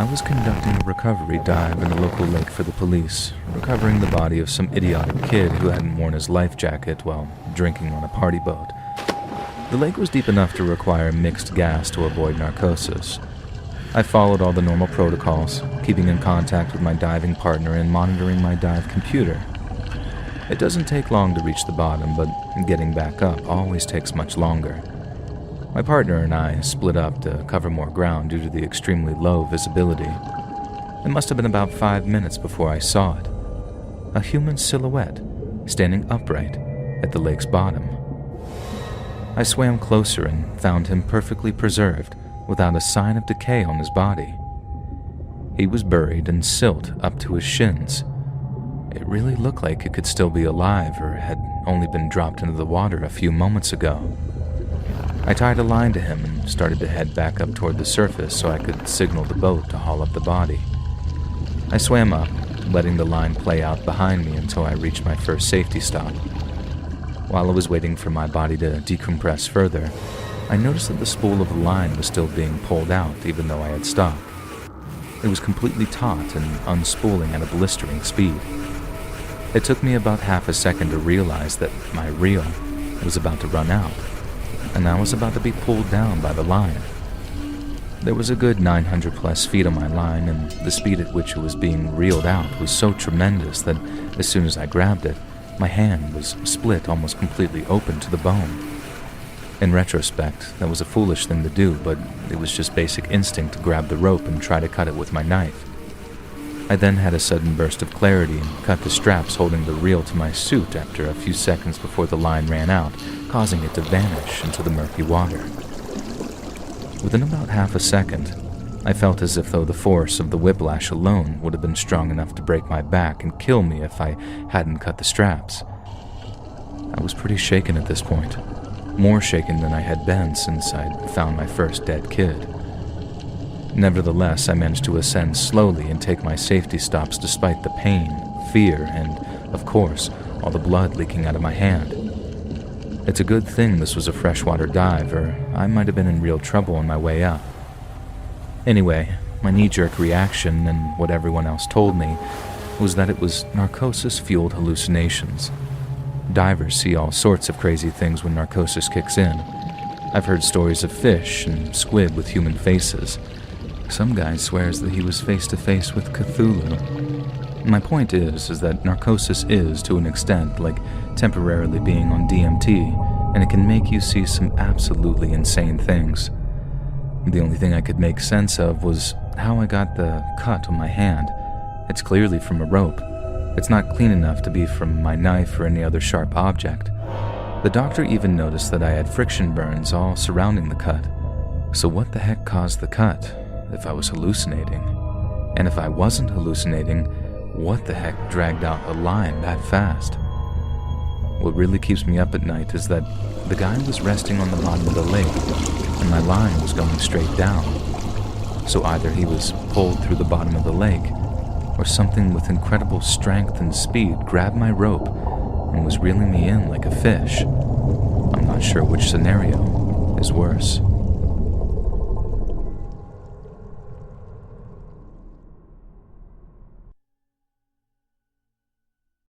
I was conducting a recovery dive in a local lake for the police, recovering the body of some idiotic kid who hadn't worn his life jacket while drinking on a party boat. The lake was deep enough to require mixed gas to avoid narcosis. I followed all the normal protocols, keeping in contact with my diving partner and monitoring my dive computer. It doesn't take long to reach the bottom, but getting back up always takes much longer. My partner and I split up to cover more ground due to the extremely low visibility. It must have been about 5 minutes before I saw it. A human silhouette, standing upright at the lake's bottom. I swam closer and found him perfectly preserved, without a sign of decay on his body. He was buried in silt up to his shins. It really looked like it could still be alive or had only been dropped into the water a few moments ago. I tied a line to him and started to head back up toward the surface so I could signal the boat to haul up the body. I swam up, letting the line play out behind me until I reached my first safety stop. While I was waiting for my body to decompress further, I noticed that the spool of the line was still being pulled out even though I had stopped. It was completely taut and unspooling at a blistering speed. It took me about half a second to realize that my reel was about to run out, and I was about to be pulled down by the line. There was a good 900 plus feet on my line, and the speed at which it was being reeled out was so tremendous that as soon as I grabbed it, my hand was split almost completely open to the bone. In retrospect, that was a foolish thing to do, but it was just basic instinct to grab the rope and try to cut it with my knife. I then had a sudden burst of clarity and cut the straps holding the reel to my suit after a few seconds before the line ran out, causing it to vanish into the murky water. Within about half a second, I felt as if though the force of the whiplash alone would have been strong enough to break my back and kill me if I hadn't cut the straps. I was pretty shaken at this point, more shaken than I had been since I'd found my first dead kid. Nevertheless, I managed to ascend slowly and take my safety stops despite the pain, fear, and, of course, all the blood leaking out of my hand. It's a good thing this was a freshwater dive, or I might have been in real trouble on my way up. Anyway, my knee-jerk reaction, and what everyone else told me, was that it was narcosis-fueled hallucinations. Divers see all sorts of crazy things when narcosis kicks in. I've heard stories of fish and squid with human faces. Some guy swears that he was face-to-face with Cthulhu. My point is that narcosis is, to an extent, like temporarily being on DMT, and it can make you see some absolutely insane things. The only thing I could make sense of was how I got the cut on my hand. It's clearly from a rope. It's not clean enough to be from my knife or any other sharp object. The doctor even noticed that I had friction burns all surrounding the cut. So what the heck caused the cut, if I was hallucinating? And if I wasn't hallucinating, what the heck dragged out a line that fast? What really keeps me up at night is that the guy was resting on the bottom of the lake, and my line was going straight down. So either he was pulled through the bottom of the lake, or something with incredible strength and speed grabbed my rope and was reeling me in like a fish. I'm not sure which scenario is worse.